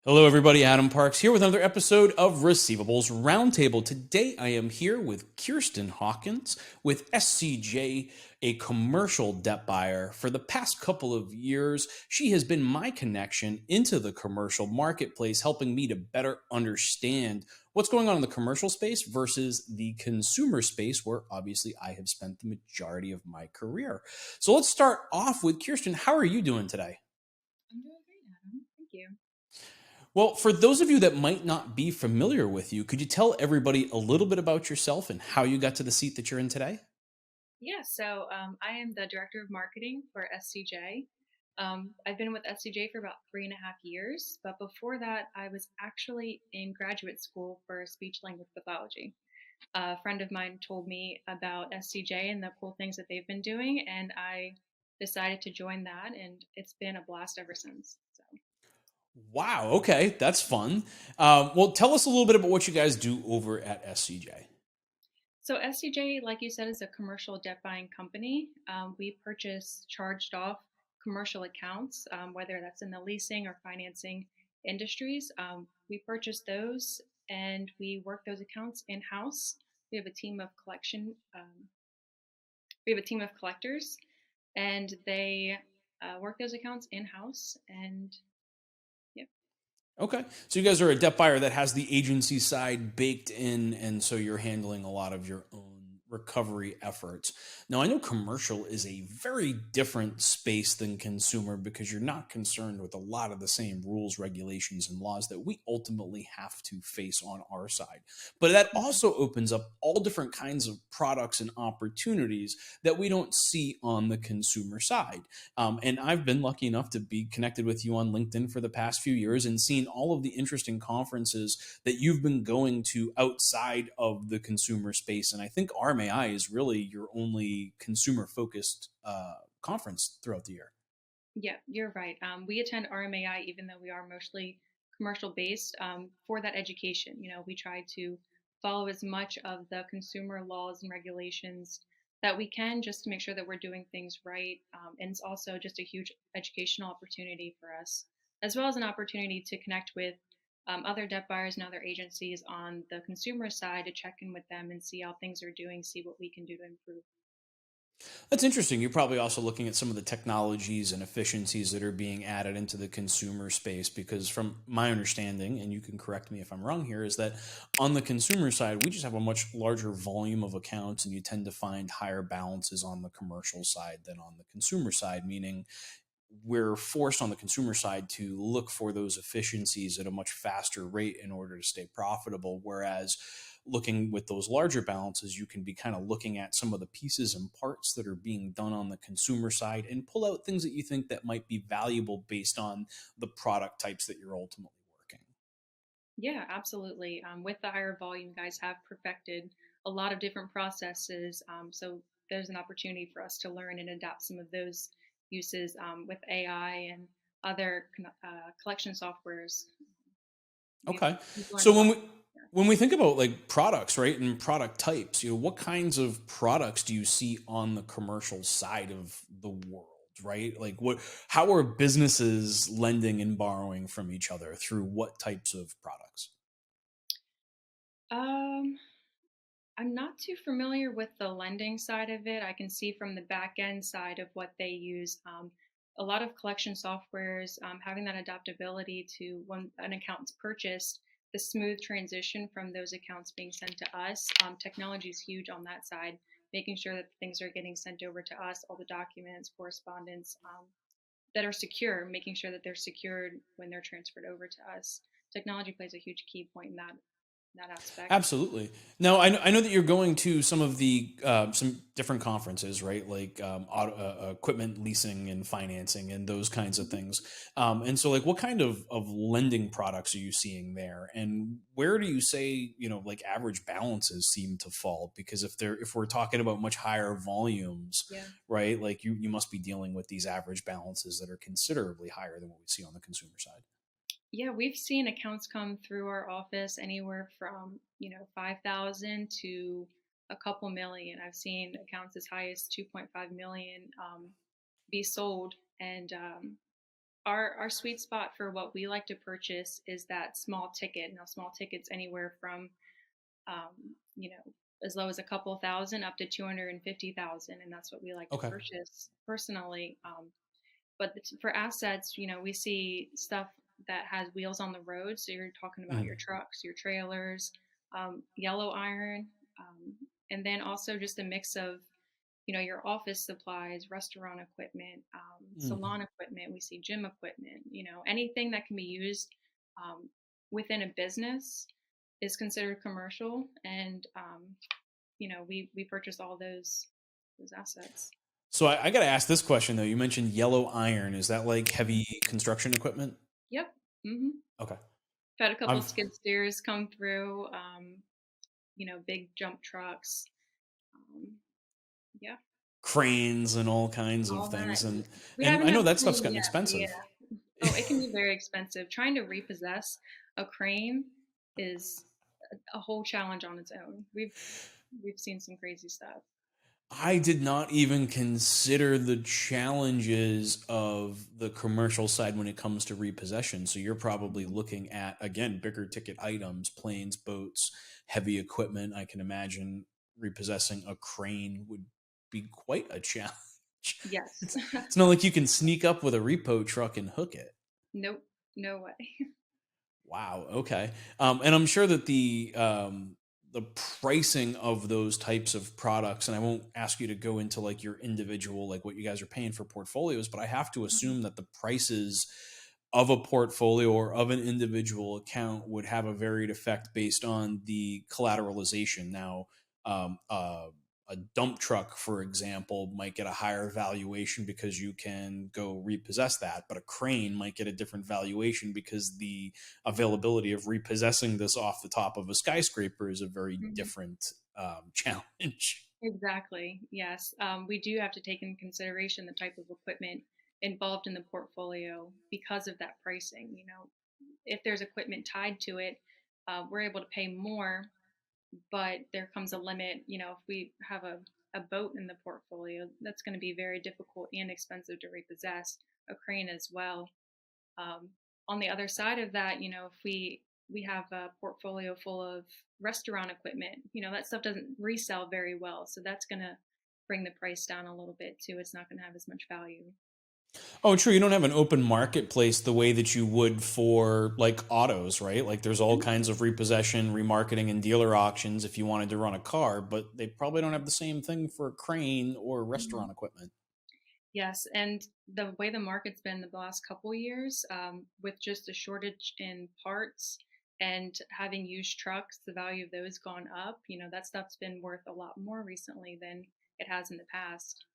Hello, everybody. Adam Parks here with another episode of Receivables Roundtable. Today, I am here with Kirsten Hawkins with SCJ, a commercial debt buyer. For the past couple of years, she has been my connection into the commercial marketplace, helping me to better understand what's going on in the commercial space versus the consumer space, where obviously I have spent the majority of my career. So let's start off with Kirsten. How are you doing today? I'm doing great, Adam. Thank you. Well, for those of you that might not be familiar with you, could you tell everybody a little bit about yourself and how you got to the seat that you're in today? Yeah, so I am the director of marketing for SCJ. I've been with SCJ for about 3.5 years, but before that, I was actually in graduate school for speech language pathology. A friend of mine told me about SCJ and the cool things that they've been doing, and I decided to join that, and it's been a blast ever since. So. Wow. Okay. That's fun. Well, tell us a little bit about what you guys do over at SCJ. So SCJ, like you said, is a commercial debt buying company. We purchase charged off commercial accounts, whether that's in the leasing or financing industries. We purchase those and we work those accounts in house. We have a team of we have a team of collectors, and they work those accounts in house. And yeah. Okay. So you guys are a debt buyer that has the agency side baked in, and so you're handling a lot of your own recovery efforts. Now, I know commercial is a very different space than consumer because you're not concerned with a lot of the same rules, regulations, and laws that we ultimately have to face on our side. But that also opens up all different kinds of products and opportunities that we don't see on the consumer side. And I've been lucky enough to be connected with you on LinkedIn for the past few years and seen all of the interesting conferences that you've been going to outside of the consumer space. And I think RMAI is really your only consumer focused conference throughout the year. Yeah, you're right. We attend RMAI even though we are mostly commercial based for that education. We try to follow as much of the consumer laws and regulations that we can just to make sure that we're doing things right. And it's also just a huge educational opportunity for us, as well as an opportunity to connect with other debt buyers and other agencies on the consumer side to check in with them and see how things are doing, see what we can do to improve. That's interesting. You're probably also looking at some of the technologies and efficiencies that are being added into the consumer space because from my understanding, and you can correct me if I'm wrong here, is that on the consumer side, we just have a much larger volume of accounts and you tend to find higher balances on the commercial side than on the consumer side, meaning we're forced on the consumer side to look for those efficiencies at a much faster rate in order to stay profitable. Whereas looking with those larger balances, you can be kind of looking at some of the pieces and parts that are being done on the consumer side and pull out things that you think that might be valuable based on the product types that you're ultimately working. Yeah, absolutely. With the higher volume, guys have perfected a lot of different processes. So there's an opportunity for us to learn and adapt some of those uses with AI and other collection softwares. Okay. We've learned So a lot. when we think about like products, right, and product types, what kinds of products do you see on the commercial side of the world, right? Like how are businesses lending and borrowing from each other through what types of products? Um, I'm not too familiar with the lending side of it. I can see from the back end side of what they use. A lot of collection softwares having that adaptability to when an account's purchased, the smooth transition from those accounts being sent to us. Technology is huge on that side, making sure that things are getting sent over to us, all the documents, correspondence that are secure, making sure that they're secured when they're transferred over to us. Technology plays a huge key point in that aspect. Absolutely. Now, I know that you're going to some of the some different conferences, right? Like equipment leasing and financing and those kinds of things. And so, like, what kind of lending products are you seeing there? And where do you say like average balances seem to fall? Because if we're talking about much higher volumes, Yeah. right? Like you must be dealing with these average balances that are considerably higher than what we see on the consumer side. Yeah, we've seen accounts come through our office anywhere from, 5,000 to a couple million. I've seen accounts as high as 2.5 million be sold. And our sweet spot for what we like to purchase is that small ticket. Now, small tickets anywhere from, you know, as low as a couple thousand up to 250,000, and that's what we like to Okay. purchase personally. But for assets, we see stuff that has wheels on the road. So you're talking about your Mhm. trucks, your trailers, yellow iron, and then also just a mix of, your office supplies, restaurant equipment, Mhm. salon equipment. We see gym equipment. Anything that can be used um, within a business is considered commercial, and we purchase all those assets. So I got to ask this question though. You mentioned yellow iron. Is that like heavy construction equipment? Yep. hmm Okay. Had a couple I'm skid steers come through. Big jump trucks. Um, yeah, cranes and all kinds of all that. things, and We and haven't I had know a that stuff's crane gotten yet, but expensive. yeah. Oh, it can be very expensive. Trying to repossess a crane is a whole challenge on its own. We've seen some crazy stuff. I did not even consider the challenges of the commercial side when it comes to repossession. So you're probably Mhm. looking at, again, bigger ticket items, planes, boats, heavy equipment. I can imagine repossessing a crane would be quite a challenge. Yes. It's not like you can sneak up with a repo truck and hook it. Nope. No way. Wow. Okay. And I'm sure that the pricing of those types of products, and I won't ask you to go into like your individual, like what you guys are paying for portfolios, but I have to Mhm. assume that the prices of a portfolio or of an individual account would have a varied effect based on the collateralization. Now, um, uh, a dump truck, for example, might get a higher valuation because you can go repossess that, but a crane might get a different valuation because the availability of repossessing this off the top of a skyscraper is a very Mhm. different challenge. Exactly. Yes. We do have to take into consideration the type of equipment involved in the portfolio because of that pricing. If there's equipment tied to it, we're able to pay more, but there comes a limit. If we have a boat in the portfolio, that's going to be very difficult and expensive to repossess, a crane as well. Um, on the other side of that, if we have a portfolio full of restaurant equipment, that stuff doesn't resell very well, so that's going to bring the price down a little bit too. It's not going to have as much value. Oh, true. You don't have an open marketplace the way that you would for like autos, right? Like there's all Mhm. kinds of repossession, remarketing, and dealer auctions if you wanted to run a car, but they probably don't have the same thing for a crane or Mhm. restaurant equipment. Yes, and the way the market's been the last couple years, with just a shortage in parts and having used trucks, the value of those gone up. That stuff's been worth a lot more recently than it has in the past.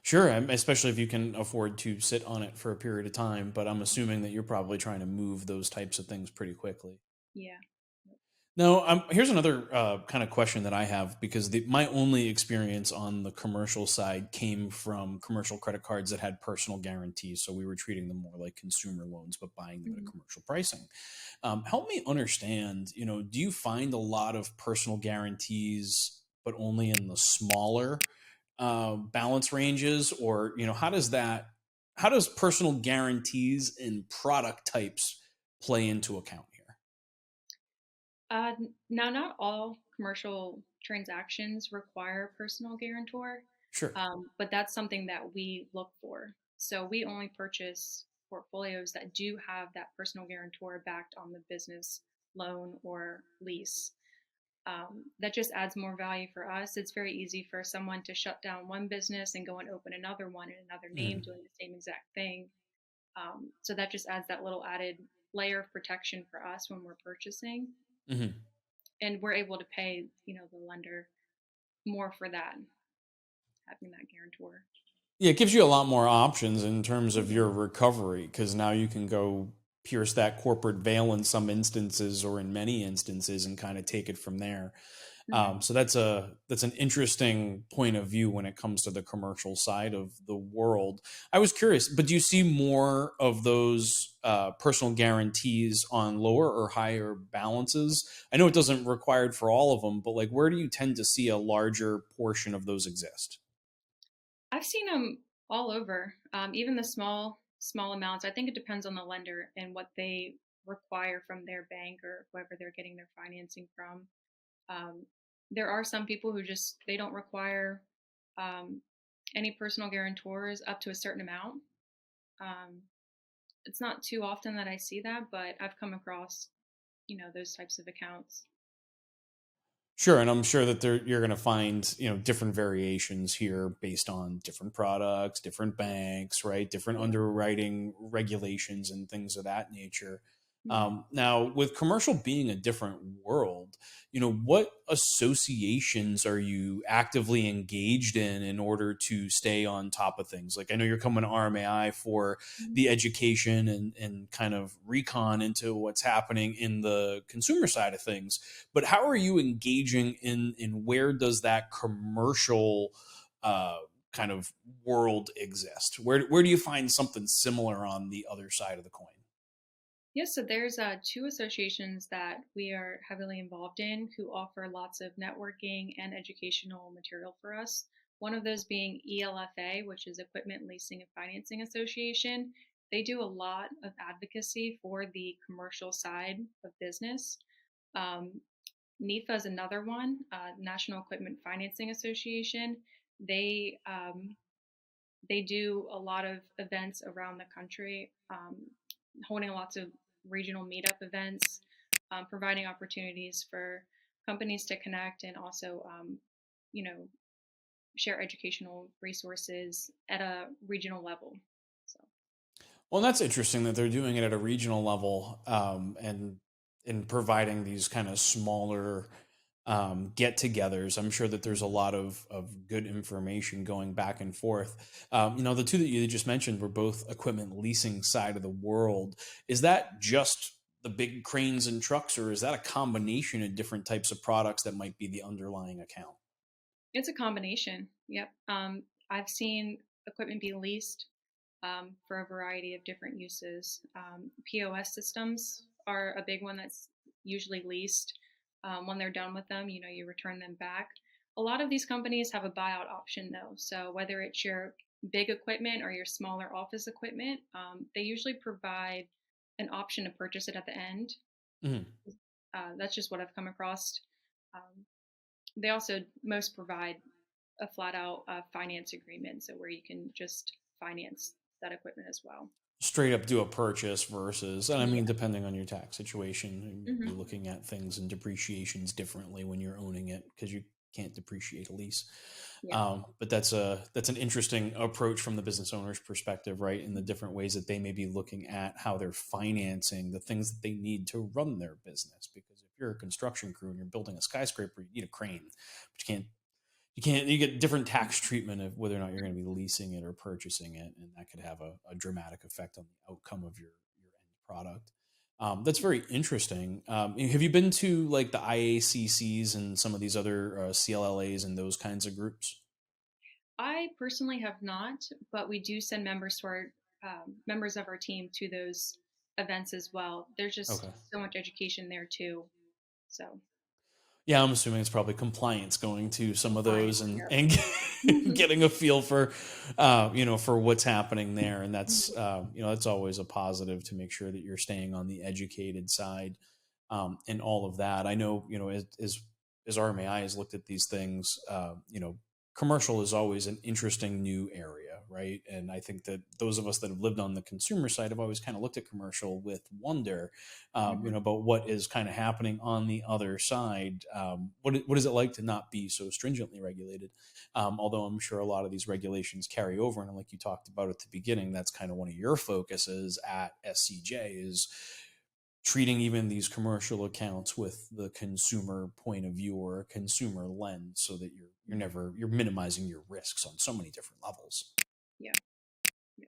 Sure, especially if you can afford to sit on it for a period of time, but I'm assuming that you're probably trying to move those types of things pretty quickly. Yeah. Now, here's another kind of question that I have because my only experience on the commercial side came from commercial credit cards that had personal guarantees. So we were treating them more like consumer loans, but buying them at a Mhm. commercial pricing. Help me understand, do you find a lot of personal guarantees, but only in the smaller balance ranges? Or, how does personal guarantees in product types play into account here? Now, not all commercial transactions require a personal guarantor, Sure. but that's something that we look for. So we only purchase portfolios that do have that personal guarantor backed on the business loan or lease. That just adds more value for us. It's very easy for someone to shut down one business and go and open another one in another name Mhm. doing the same exact thing. So that just adds that little added layer of protection for us when we're purchasing, Mhm. and we're able to pay the lender more for that, having that guarantor. Yeah, it gives you a lot more options in terms of Yeah. your recovery because now you can go pierce that corporate veil in some instances or in many instances and kind of take it from there. Hmm. So that's an interesting point of view when it comes to the commercial side of the world. I was curious, but do you see more of those personal guarantees on lower or higher balances? I know it doesn't required for all of them, but like where do you tend to see a larger portion of those exist? I've seen them all over, even the small amounts. I think it depends on the lender and what they require from their bank or whoever they're getting their financing from. Um, there are some people who just they don't require um, any personal guarantors up to a certain amount. Um, it's not too often that I see that, but I've come across those types of accounts. Sure, and I'm sure that you're going to find different variations here based on different products, different banks, right? Different Yeah. underwriting regulations and things of that nature. Hmm. Now, with commercial being a different world, what associations are you actively engaged in order to stay on top of things? Like I know you're coming to RMAI for Hmm. the education and kind of recon into what's happening in the consumer side of things, but how are you engaging in where does that commercial uh, kind of world exist? Where do you find something similar on the other side of the coin? Yes, so there's two associations that we are heavily involved in who offer lots of networking and educational material for us. One of those being ELFA, which is Equipment Leasing and Financing Association. They do a lot of advocacy for the commercial side of business. Um, NEFA is another one, National Equipment Financing Association. They they do a lot of events around the country, holding lots of regional meetup events, providing opportunities for companies to connect and also, you know, share educational resources at a regional level. So, Well, that's interesting that they're doing it at a regional level, and in providing these kind of smaller get-togethers. I'm sure that there's a lot of good information going back and forth. The two that you just mentioned were both equipment leasing side of the world. Is that just the big cranes and trucks, or is that a combination of different types of products that might be the underlying account? it's a combination. Yep. I've seen equipment be leased for a variety of different uses. POS systems are a big one that's usually leased. When they're done with them, you return them back. A lot of these companies have a buyout option though. So whether it's your big equipment or your smaller office equipment, they usually provide an option to purchase it at the end. Mhm. That's just what I've come across. Um, they also most provide a flat out finance agreement, so where you can just finance that equipment as well. Straight up do a purchase versus, and I mean, Yeah. depending on your tax situation, you may be Hmm. looking at things and depreciations differently when you're owning it because you can't depreciate a lease. Yeah. But that's an interesting approach from the business owner's perspective, right? In the different ways that they may be looking at how they're financing the things that they need to run their business. Because if you're a construction crew and you're building a skyscraper, you need a crane, but you get different tax treatment of whether or not you're going to be leasing it or purchasing it, and that could have a dramatic effect on the outcome of your end product. That's very interesting. Have you been to like the IACCs and some of these other CLLAs and those kinds of groups? I personally have not, but we do send members to our members of our team to those events as well. There's just Okay. so much education there too. So Yeah, I'm assuming it's probably compliance going to some of those compliance. and Yeah. getting a feel for for what's happening there, and that's that's always a positive to make sure that you're staying on the educated side, and all of that. I know as RMAI has looked at these things, commercial is always an interesting new area, right? And I think that those of us that have lived on the consumer side have always kind of looked at commercial with wonder, Hmm. about what is kind of happening on the other side. What is it like to not be so stringently regulated? Although I'm sure a lot of these regulations carry over, and like you talked about at the beginning, that's kind of one of your focuses at SCJ is treating even these commercial accounts with the consumer point of view or a consumer lens, so that you're minimizing your risks on so many different levels. Yeah. Yeah.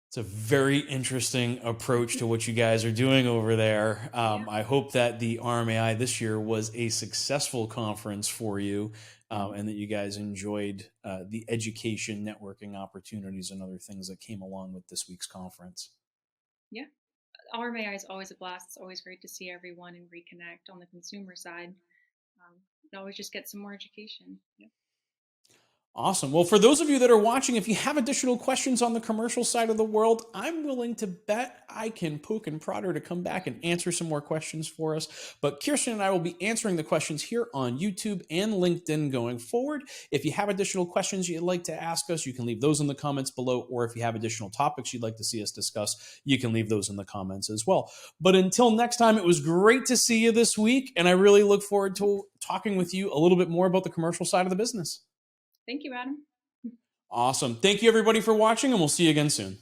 It's a very interesting approach to what you guys are doing over there. Yeah. I hope that the RMAI this year was a successful conference for you, Mhm. and that you guys enjoyed the education, networking opportunities, and other things that came along with this week's conference. Yeah. RMAI is always a blast. It's always great to see everyone and reconnect on the consumer side. And always just get some more education. Yeah. Awesome. Well, for those of you that are watching, if you have additional questions on the commercial side of the world, I'm willing to bet I can poke and prod her to come back and answer some more questions for us. But Kirsten and I will be answering the questions here on YouTube and LinkedIn going forward. If you have additional questions you'd like to ask us, you can leave those in the comments below. Or if you have additional topics you'd like to see us discuss, you can leave those in the comments as well. But until next time, it was great to see you this week. And I really look forward to talking with you a little bit more about the commercial side of the business. Thank you, Adam. Awesome. Thank you, everybody, for watching, and we'll see you again soon.